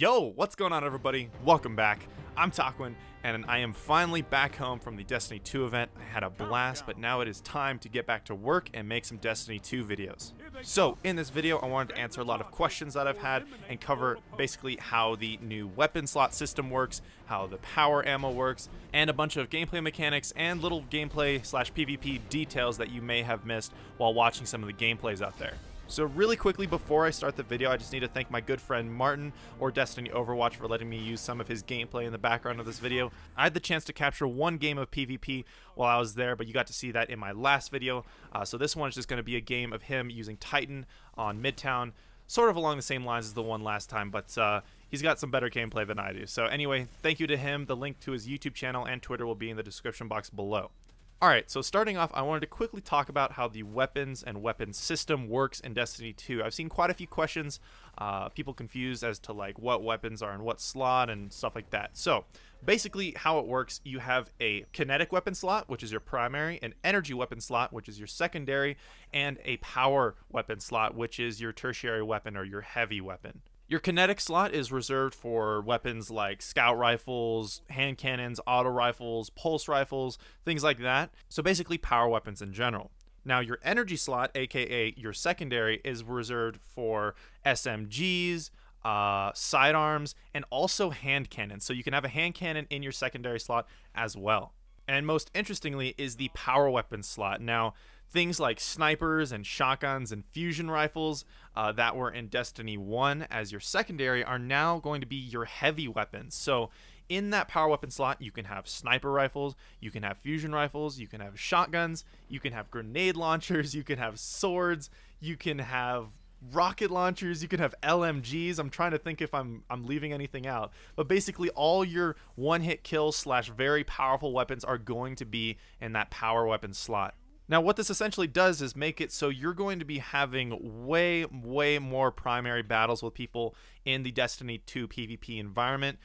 Yo, what's going on everybody? Welcome back. I'm Taquin, and I am finally back home from the Destiny 2 event. I had a blast, but now it is time to get back to work and make some Destiny 2 videos. So, in this video, I wanted to answer a lot of questions that I've had and cover basically how the new weapon slot system works, how the power ammo works, and a bunch of gameplay mechanics and little gameplay slash PvP details that you may have missed while watching some of the gameplays out there. So really quickly before I start the video, I just need to thank my good friend Martin or DestinyOverwatch for letting me use some of his gameplay in the background of this video. I had the chance to capture one game of PvP while I was there, but you got to see that in my last video. So this one is just going to be a game of him using Titan on Midtown, sort of along the same lines as the one last time, but he's got some better gameplay than I do. So anyway, thank you to him. The link to his YouTube channel and Twitter will be in the description box below. Alright, so starting off, I wanted to quickly talk about how the weapons and weapon system works in Destiny 2. I've seen quite a few questions, people confused as to like what weapons are in what slot and stuff like that. So basically how it works, you have a kinetic weapon slot, which is your primary, an energy weapon slot, which is your secondary, and a power weapon slot, which is your tertiary weapon or your heavy weapon. Your kinetic slot is reserved for weapons like scout rifles, hand cannons, auto rifles, pulse rifles, things like that. So basically power weapons in general. Now your energy slot, aka your secondary, is reserved for SMGs, sidearms, and also hand cannons. So you can have a hand cannon in your secondary slot as well. And most interestingly is the power weapon slot. Now, things like snipers and shotguns and fusion rifles that were in Destiny 1 as your secondary are now going to be your heavy weapons. So in that power weapon slot, you can have sniper rifles, you can have fusion rifles, you can have shotguns, you can have grenade launchers, you can have swords, you can have rocket launchers, you can have LMGs. I'm trying to think if I'm leaving anything out, but basically all your one-hit kill slash very powerful weapons are going to be in that power weapon slot. Now what this essentially does is make it so you're going to be having way more primary battles with people in the Destiny 2 PvP environment.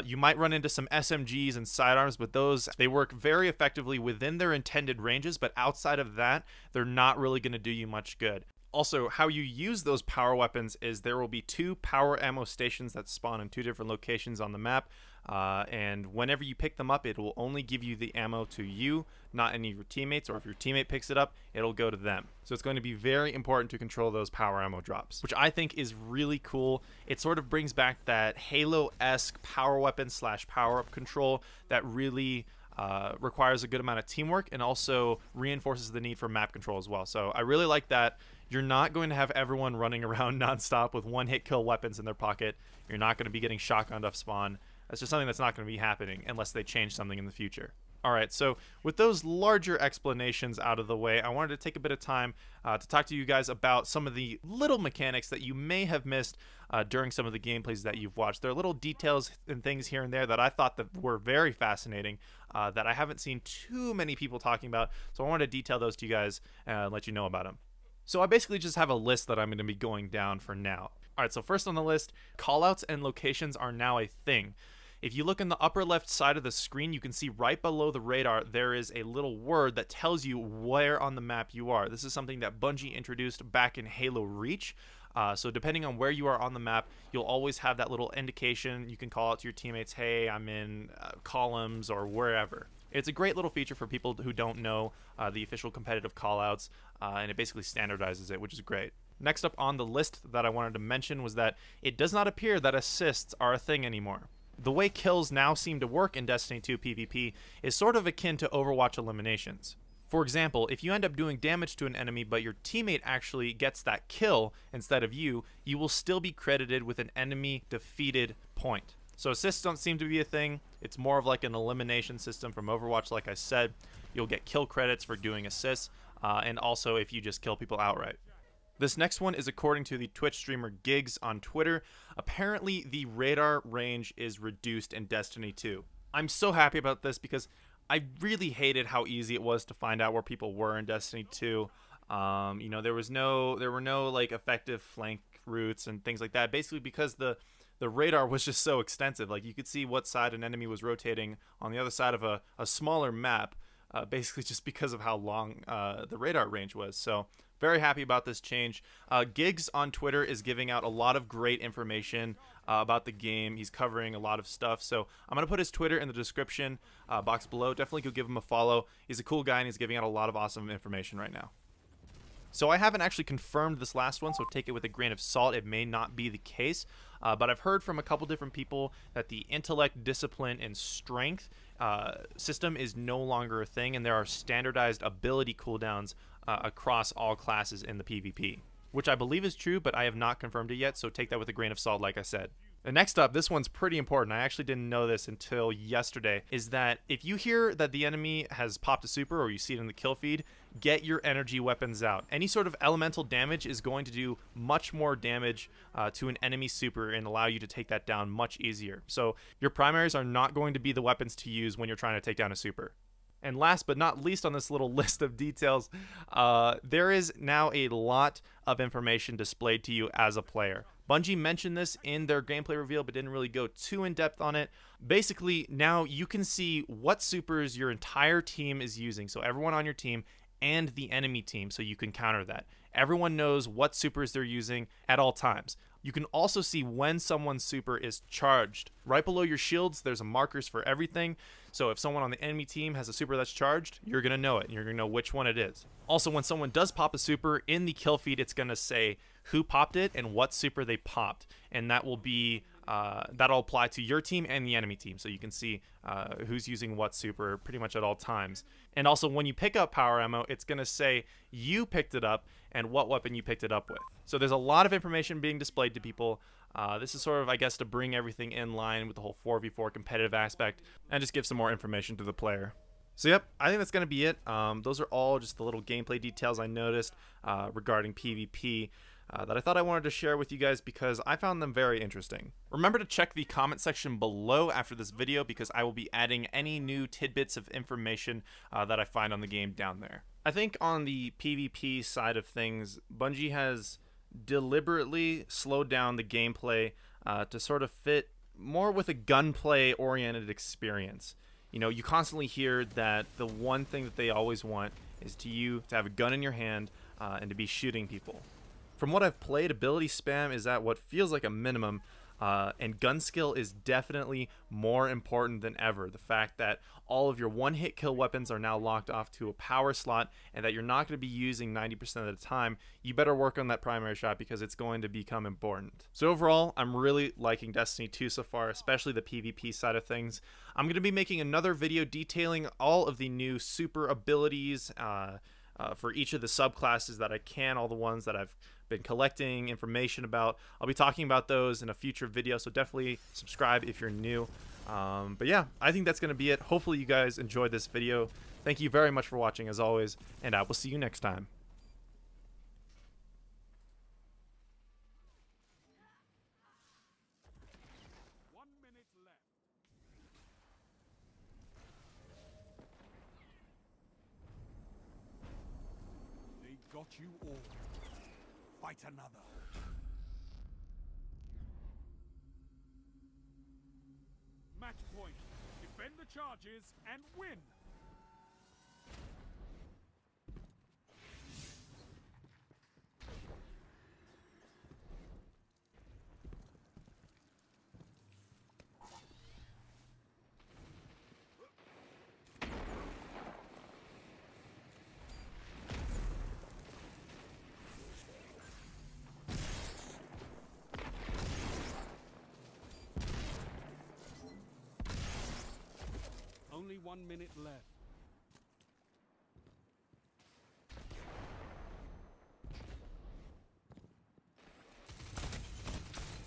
You might run into some SMGs and sidearms, but they work very effectively within their intended ranges, but outside of that, they're not really going to do you much good. Also, how you use those power weapons is there will be 2 power ammo stations that spawn in 2 different locations on the map, and whenever you pick them up, it will only give you the ammo to you, not any of your teammates, or if your teammate picks it up, it'll go to them. So it's going to be very important to control those power ammo drops, which I think is really cool. It sort of brings back that Halo-esque power weapon slash power-up control that really requires a good amount of teamwork and also reinforces the need for map control as well. So I really like that. You're not going to have everyone running around nonstop with one-hit kill weapons in their pocket. You're not going to be getting shotgunned off spawn. That's just something that's not going to be happening unless they change something in the future. Alright, so with those larger explanations out of the way, I wanted to take a bit of time to talk to you guys about some of the little mechanics that you may have missed during some of the gameplays that you've watched. There are little details and things here and there that I thought that were very fascinating that I haven't seen too many people talking about, so I wanted to detail those to you guys and let you know about them. So I basically just have a list that I'm going to be going down for now. Alright, so first on the list, callouts and locations are now a thing. If you look in the upper left side of the screen, you can see right below the radar there is a little word that tells you where on the map you are. This is something that Bungie introduced back in Halo Reach. So depending on where you are on the map, you'll always have that little indication. You can call out to your teammates, hey, I'm in columns or wherever. It's a great little feature for people who don't know the official competitive callouts, and it basically standardizes it, which is great. Next up on the list that I wanted to mention was that it does not appear that assists are a thing anymore. The way kills now seem to work in Destiny 2 PvP is sort of akin to Overwatch eliminations. For example, if you end up doing damage to an enemy but your teammate actually gets that kill instead of you, you will still be credited with an enemy defeated point. So assists don't seem to be a thing. It's more of like an elimination system from Overwatch. Like I said, you'll get kill credits for doing assists, and also if you just kill people outright. This next one is according to the Twitch streamer Gigs on Twitter. Apparently, the radar range is reduced in Destiny 2. I'm so happy about this because I really hated how easy it was to find out where people were in Destiny 2. You know, there were no like effective flank routes and things like that. Basically, because the radar was just so extensive. Like you could see what side an enemy was rotating on the other side of a smaller map. basically just because of how long the radar range was. So very happy about this change. Gigs on Twitter is giving out a lot of great information about the game. He's covering a lot of stuff. So I'm going to put his Twitter in the description box below. Definitely go give him a follow. He's a cool guy, and he's giving out a lot of awesome information right now. So I haven't actually confirmed this last one, so take it with a grain of salt. It may not be the case, but I've heard from a couple different people that the intellect, discipline, and strength system is no longer a thing, and there are standardized ability cooldowns across all classes in the PvP, which I believe is true, but I have not confirmed it yet, so take that with a grain of salt, like I said. And next up, this one's pretty important. I actually didn't know this until yesterday, is that if you hear that the enemy has popped a super or you see it in the kill feed, get your energy weapons out. Any sort of elemental damage is going to do much more damage to an enemy super and allow you to take that down much easier. So your primaries are not going to be the weapons to use when you're trying to take down a super. And last but not least on this little list of details, there is now a lot of information displayed to you as a player. Bungie mentioned this in their gameplay reveal, but didn't really go too in depth on it. Basically, now you can see what supers your entire team is using. So everyone on your team and the enemy team, so you can counter that. Everyone knows what supers they're using at all times. You can also see when someone's super is charged. Right below your shields, there's markers for everything. So if someone on the enemy team has a super that's charged, you're going to know it. You're going to know which one it is. Also, when someone does pop a super, in the kill feed, it's going to say who popped it and what super they popped. And that will be that'll apply to your team and the enemy team. So you can see who's using what super pretty much at all times. And also, when you pick up power ammo, it's going to say you picked it up and what weapon you picked it up with. So there's a lot of information being displayed to people. This is sort of, I guess, to bring everything in line with the whole 4v4 competitive aspect and just give some more information to the player. So yep, I think that's going to be it. Those are all just the little gameplay details I noticed regarding PvP that I thought I wanted to share with you guys because I found them very interesting. Remember to check the comment section below after this video because I will be adding any new tidbits of information that I find on the game down there. I think on the PvP side of things, Bungie has deliberately slowed down the gameplay to sort of fit more with a gunplay oriented experience. You know, you constantly hear that the one thing that they always want is to have a gun in your hand and to be shooting people. From what I've played, ability spam is at what feels like a minimum, and gun skill is definitely more important than ever. The fact that all of your one-hit kill weapons are now locked off to a power slot and that you're not going to be using 90% of the time, you better work on that primary shot because it's going to become important. So overall, I'm really liking Destiny 2 so far, especially the PvP side of things. I'm going to be making another video detailing all of the new super abilities for each of the subclasses that I can, all the ones that I've been collecting information about. I'll be talking about those in a future video, so definitely subscribe if you're new. But yeah, I think that's going to be it. Hopefully you guys enjoyed this video. Thank you very much for watching as always, and I will see you next time. They got you all. Fight another. Match point. Defend the charges and win. Only 1 minute left.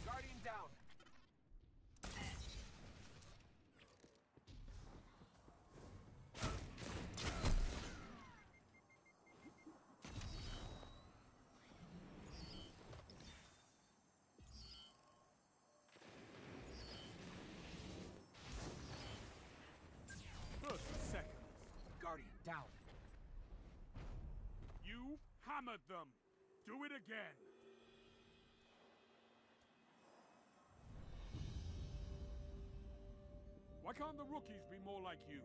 Guardian down. Guardian down. You hammered them. Do it again. Why can't the rookies be more like you?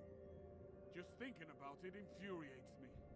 Just thinking about it infuriates me.